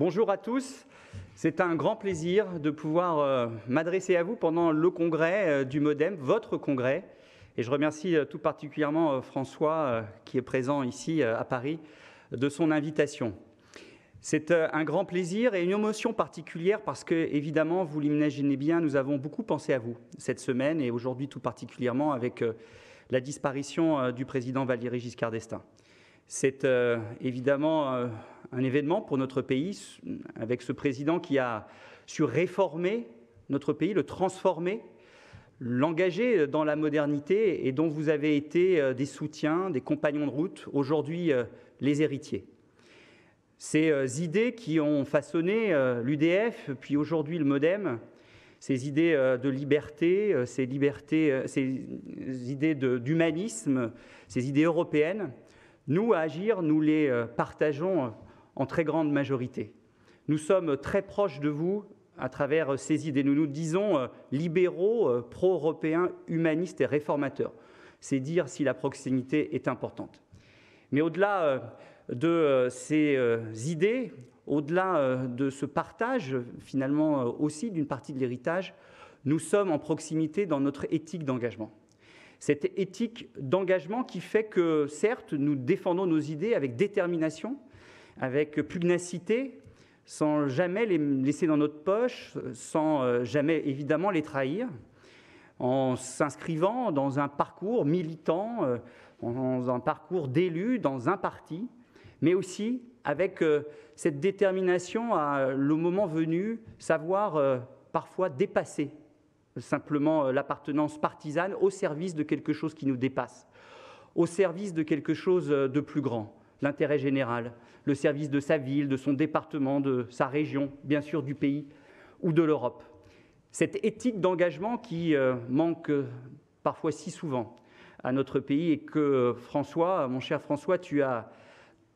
Bonjour à tous. C'est un grand plaisir de pouvoir m'adresser à vous pendant le congrès du MoDem, votre congrès. Et je remercie tout particulièrement François, qui est présent ici à Paris, de son invitation. C'est un grand plaisir et une émotion particulière parce que, évidemment, vous l'imaginez bien, nous avons beaucoup pensé à vous cette semaine et aujourd'hui tout particulièrement avec la disparition du président Valéry Giscard d'Estaing. C'est évidemment un événement pour notre pays, avec ce président qui a su réformer notre pays, le transformer, l'engager dans la modernité et dont vous avez été des soutiens, des compagnons de route, aujourd'hui les héritiers. Ces idées qui ont façonné l'UDF, puis aujourd'hui le MoDem, ces idées de liberté, ces idées d'humanisme, ces idées européennes, nous, à Agir, nous les partageons en très grande majorité. Nous sommes très proches de vous à travers ces idées. Nous nous disons libéraux, pro-européens, humanistes et réformateurs. C'est dire si la proximité est importante. Mais au-delà de ces idées, au-delà de ce partage, finalement aussi d'une partie de l'héritage, nous sommes en proximité dans notre éthique d'engagement. Cette éthique d'engagement qui fait que, certes, nous défendons nos idées avec détermination, avec pugnacité, sans jamais les laisser dans notre poche, sans jamais, évidemment, les trahir, en s'inscrivant dans un parcours militant, dans un parcours d'élu, dans un parti, mais aussi avec cette détermination à, le moment venu, savoir parfois dépasser simplement l'appartenance partisane au service de quelque chose qui nous dépasse, au service de quelque chose de plus grand, l'intérêt général, le service de sa ville, de son département, de sa région, bien sûr du pays ou de l'Europe. Cette éthique d'engagement qui manque parfois si souvent à notre pays et que François, mon cher François, tu as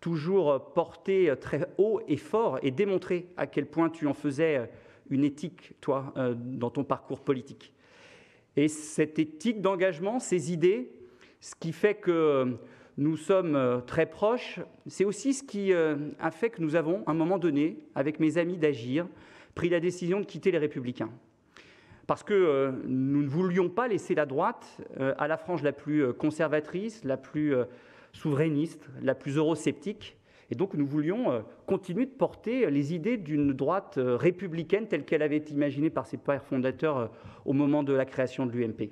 toujours porté très haut et fort et démontré à quel point tu en faisais une éthique, toi, dans ton parcours politique. Et cette éthique d'engagement, ces idées, ce qui fait que nous sommes très proches, c'est aussi ce qui a fait que nous avons, à un moment donné, avec mes amis d'Agir, pris la décision de quitter les Républicains. Parce que nous ne voulions pas laisser la droite à la frange la plus conservatrice, la plus souverainiste, la plus eurosceptique. Et donc nous voulions continuer de porter les idées d'une droite républicaine telle qu'elle avait été imaginée par ses pères fondateurs au moment de la création de l'UMP.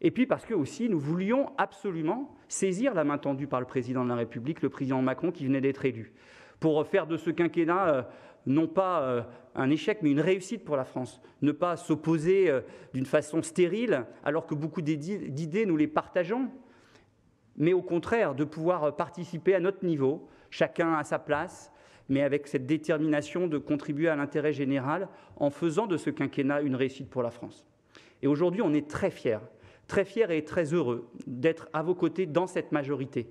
Et puis parce que aussi nous voulions absolument saisir la main tendue par le président de la République, le président Macron qui venait d'être élu, pour faire de ce quinquennat non pas un échec mais une réussite pour la France. Ne pas s'opposer d'une façon stérile alors que beaucoup d'idées nous les partageons, mais au contraire de pouvoir participer à notre niveau, chacun à sa place, mais avec cette détermination de contribuer à l'intérêt général en faisant de ce quinquennat une réussite pour la France. Et aujourd'hui, on est très fiers et très heureux d'être à vos côtés dans cette majorité,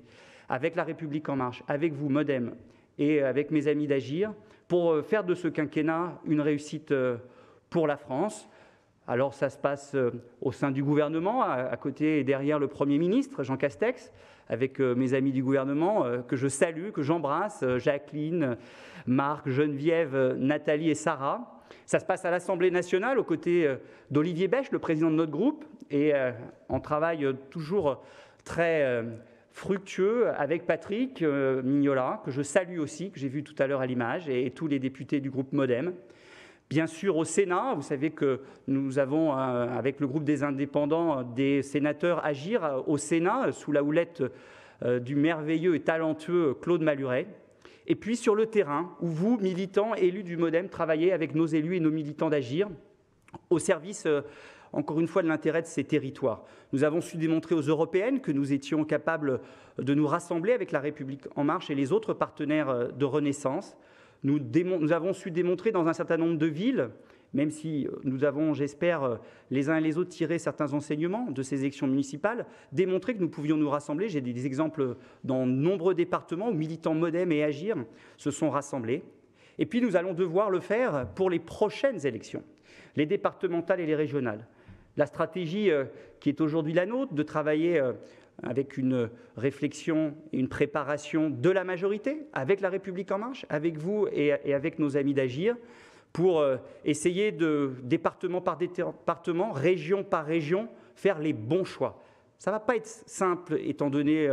avec La République En Marche, avec vous, MoDem, et avec mes amis d'Agir, pour faire de ce quinquennat une réussite pour la France. Alors ça se passe au sein du gouvernement, à côté et derrière le Premier ministre, Jean Castex, avec mes amis du gouvernement que je salue, que j'embrasse, Jacqueline, Marc, Geneviève, Nathalie et Sarah. Ça se passe à l'Assemblée nationale, aux côtés d'Olivier Bèche, le président de notre groupe, et en travail toujours très fructueux avec Patrick Mignola, que je salue aussi, que j'ai vu tout à l'heure à l'image, et tous les députés du groupe MoDem. Bien sûr, au Sénat, vous savez que nous avons, avec le groupe des indépendants, des sénateurs Agir au Sénat, sous la houlette du merveilleux et talentueux Claude Maluret. Et puis sur le terrain, où vous, militants, élus du MoDem, travaillez avec nos élus et nos militants d'Agir, au service, encore une fois, de l'intérêt de ces territoires. Nous avons su démontrer aux européennes que nous étions capables de nous rassembler avec La République En Marche et les autres partenaires de Renaissance. Nous avons su démontrer dans un certain nombre de villes, même si nous avons, j'espère, les uns et les autres tiré certains enseignements de ces élections municipales, démontrer que nous pouvions nous rassembler. J'ai des exemples dans de nombreux départements où militants MoDem et Agir se sont rassemblés. Et puis nous allons devoir le faire pour les prochaines élections, les départementales et les régionales. La stratégie qui est aujourd'hui la nôtre, de travailler avec une réflexion et une préparation de la majorité, avec La République En Marche, avec vous et avec nos amis d'Agir, pour essayer de, département par département, région par région, faire les bons choix. Ça ne va pas être simple, étant donné,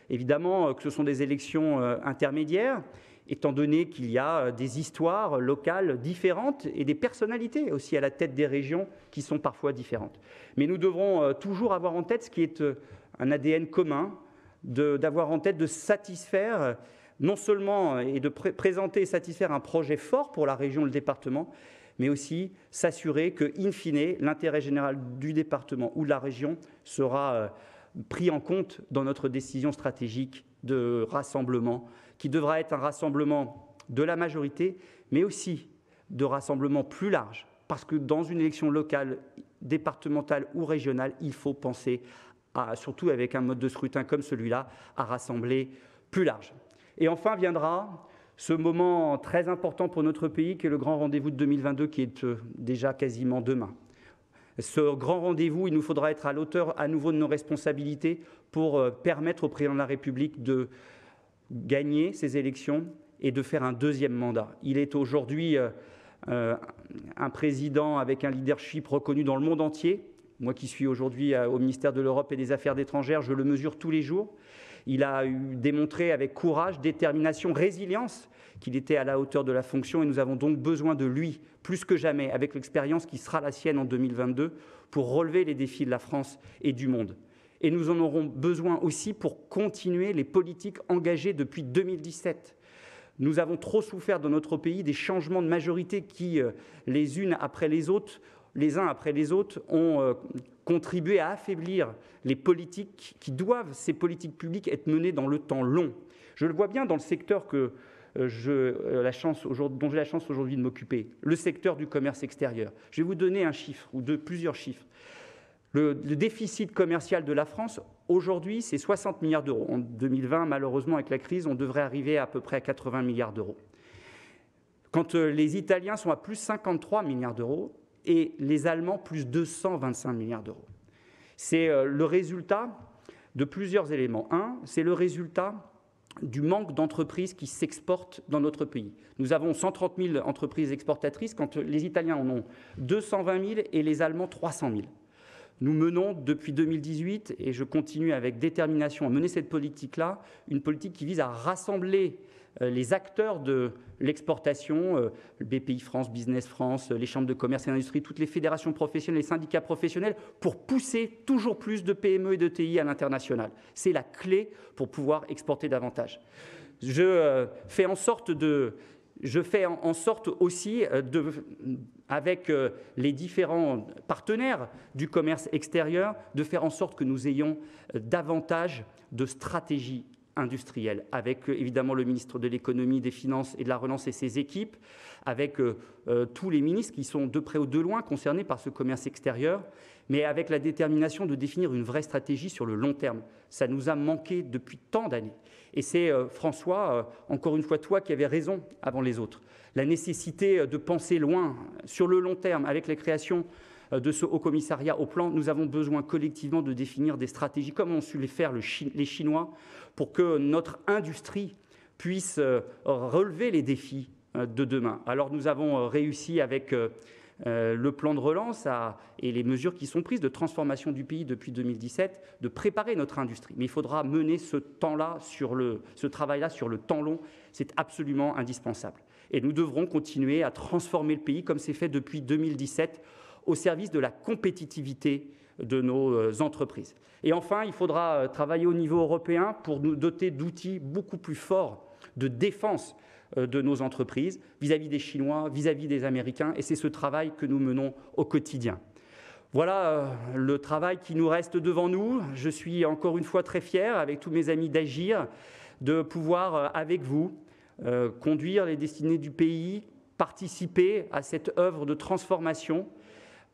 évidemment, que ce sont des élections intermédiaires, étant donné qu'il y a des histoires locales différentes et des personnalités aussi à la tête des régions qui sont parfois différentes. Mais nous devrons toujours avoir en tête ce qui est un ADN commun, d'avoir en tête de satisfaire non seulement et de présenter et satisfaire un projet fort pour la région et le département, mais aussi s'assurer que, in fine, l'intérêt général du département ou de la région sera pris en compte dans notre décision stratégique de rassemblement, qui devra être un rassemblement de la majorité, mais aussi de rassemblement plus large, parce que dans une élection locale, départementale ou régionale, il faut penser, surtout avec un mode de scrutin comme celui-là, à rassembler plus large. Et enfin viendra ce moment très important pour notre pays, qui est le grand rendez-vous de 2022, qui est déjà quasiment demain. Ce grand rendez-vous, il nous faudra être à l'auteur à nouveau de nos responsabilités pour permettre au président de la République de gagner ces élections et de faire un deuxième mandat. Il est aujourd'hui un président avec un leadership reconnu dans le monde entier. Moi qui suis aujourd'hui au ministère de l'Europe et des Affaires étrangères, je le mesure tous les jours. Il a démontré avec courage, détermination, résilience qu'il était à la hauteur de la fonction et nous avons donc besoin de lui, plus que jamais, avec l'expérience qui sera la sienne en 2022, pour relever les défis de la France et du monde. Et nous en aurons besoin aussi pour continuer les politiques engagées depuis 2017. Nous avons trop souffert dans notre pays des changements de majorité qui, les uns après les autres, ont contribué à affaiblir les politiques qui doivent, ces politiques publiques, être menées dans le temps long. Je le vois bien dans le secteur dont j'ai la chance aujourd'hui de m'occuper, le secteur du commerce extérieur. Je vais vous donner un chiffre ou plusieurs chiffres. Le déficit commercial de la France, aujourd'hui, c'est 60 milliards d'euros. En 2020, malheureusement, avec la crise, on devrait arriver à peu près à 80 milliards d'euros. Quand les Italiens sont à plus 53 milliards d'euros et les Allemands, plus 225 milliards d'euros. C'est le résultat de plusieurs éléments. Un, c'est le résultat du manque d'entreprises qui s'exportent dans notre pays. Nous avons 130 000 entreprises exportatrices, quand les Italiens en ont 220 000 et les Allemands 300 000. Nous menons depuis 2018, et je continue avec détermination à mener cette politique-là, une politique qui vise à rassembler les acteurs de l'exportation, le BPI France, Business France, les chambres de commerce et d'industrie, toutes les fédérations professionnelles, les syndicats professionnels, pour pousser toujours plus de PME et de TI à l'international. C'est la clé pour pouvoir exporter davantage. Je fais en sorte aussi, avec les différents partenaires du commerce extérieur, de faire en sorte que nous ayons davantage de stratégies industrielle, avec évidemment le ministre de l'économie, des finances et de la relance et ses équipes, avec tous les ministres qui sont de près ou de loin concernés par ce commerce extérieur, mais avec la détermination de définir une vraie stratégie sur le long terme. Ça nous a manqué depuis tant d'années. Et c'est François, encore une fois toi, qui avais raison avant les autres. La nécessité de penser loin, sur le long terme, avec la création de ce haut-commissariat au plan, nous avons besoin collectivement de définir des stratégies, comme ont su les faire les Chinois, pour que notre industrie puisse relever les défis de demain. Alors nous avons réussi avec le plan de relance et les mesures qui sont prises de transformation du pays depuis 2017, de préparer notre industrie. Mais il faudra mener ce travail-là sur le temps long, c'est absolument indispensable. Et nous devrons continuer à transformer le pays comme c'est fait depuis 2017, au service de la compétitivité de nos entreprises. Et enfin, il faudra travailler au niveau européen pour nous doter d'outils beaucoup plus forts de défense de nos entreprises vis-à-vis des Chinois, vis-à-vis des Américains, et c'est ce travail que nous menons au quotidien. Voilà le travail qui nous reste devant nous. Je suis encore une fois très fier, avec tous mes amis d'Agir, de pouvoir, avec vous, conduire les destinées du pays, participer à cette œuvre de transformation,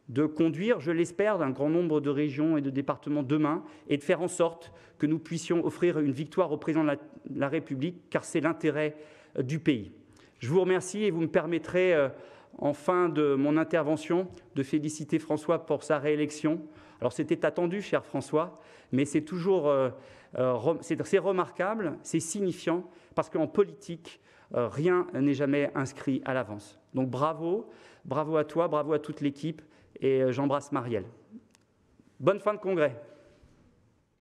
de conduire, je l'espère, d'un grand nombre de régions et de départements demain et de faire en sorte que nous puissions offrir une victoire au président de la République, car c'est l'intérêt du pays. Je vous remercie et vous me permettrez, en fin de mon intervention, de féliciter François pour sa réélection Alors c'était attendu, cher François, mais c'est toujours c'est remarquable, c'est signifiant, parce qu'en politique, rien n'est jamais inscrit à l'avance. Donc bravo, bravo à toi, bravo à toute l'équipe, et j'embrasse Marielle. Bonne fin de congrès.